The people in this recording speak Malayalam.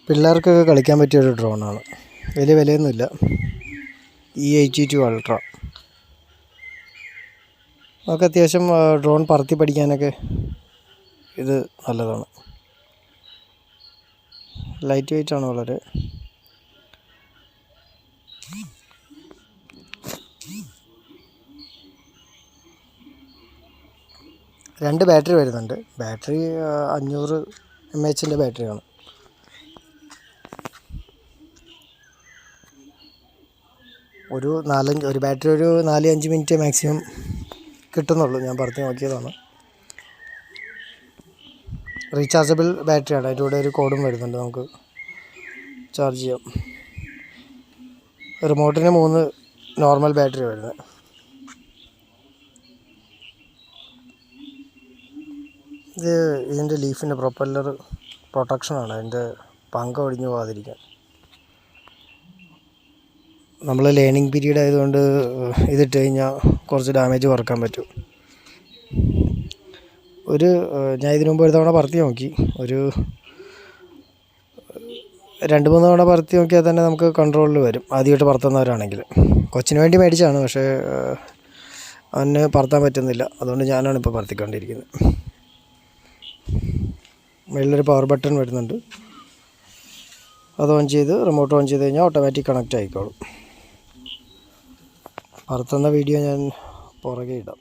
പിള്ളേർക്കൊക്കെ കളിക്കാൻ പറ്റിയൊരു ഡ്രോണാണ്. വലിയ വിലയൊന്നുമില്ല. E82 ultra. നമുക്ക് അത്യാവശ്യം ഡ്രോൺ പറത്തി പഠിക്കാനൊക്കെ ഇത് നല്ലതാണ്. ലൈറ്റ് വെയിറ്റ് ആണ് വളരെ. രണ്ട് ബാറ്ററി വരുന്നുണ്ട്. ബാറ്ററി 500 mAh ബാറ്ററിയാണ്. ഒരു ബാറ്ററി ഒരു 4-5 മിനിറ്റ് മാക്സിമം കിട്ടുന്നുള്ളൂ. ഞാൻ പറത്തി നോക്കിയതാണ്. റീചാർജബിൾ ബാറ്ററിയാണ്. അതിൻ്റെ കൂടെ ഒരു കോഡും വരുന്നുണ്ട്, നമുക്ക് ചാർജ് ചെയ്യാം. റിമോട്ടിന് 3 നോർമൽ ബാറ്ററി വരുന്നത്. ഇതിൻ്റെ ലീഫിൻ്റെ പ്രൊപ്പല്ലർ പ്രൊട്ടക്ഷനാണ്, അതിൻ്റെ പങ്ക ഒടിഞ്ഞു പോകാതിരിക്കാൻ. നമ്മൾ ലേണിംഗ് പീരീഡ് ആയതുകൊണ്ട് ഇതിട്ട് കഴിഞ്ഞാൽ കുറച്ച് ഡാമേജ് കുറക്കാൻ പറ്റും. ഞാൻ ഇതിനു മുമ്പ് ഒരു തവണ പറത്തി നോക്കി. ഒരു 2-3 തവണ പറത്തി നോക്കിയാൽ തന്നെ നമുക്ക് കൺട്രോളിൽ വരും, ആദ്യമായിട്ട് പറത്തുന്നവരാണെങ്കിൽ. കൊച്ചിന് വേണ്ടി മേടിച്ചതാണ്, പക്ഷേ അവന് പറത്താൻ പറ്റുന്നില്ല. അതുകൊണ്ട് ഞാനാണ് ഇപ്പോൾ പറത്തിക്കൊണ്ടിരിക്കുന്നത്. മുകളിലൊരു പവർ ബട്ടൺ വരുന്നുണ്ട്, അത് ഓൺ ചെയ്ത് റിമോട്ട് ഓൺ ചെയ്ത് കഴിഞ്ഞാൽ ഓട്ടോമാറ്റിക് കണക്റ്റ് ആയിക്കോളും. പറത്തുന്ന വീഡിയോ ഞാൻ പുറകെ ഇടാം.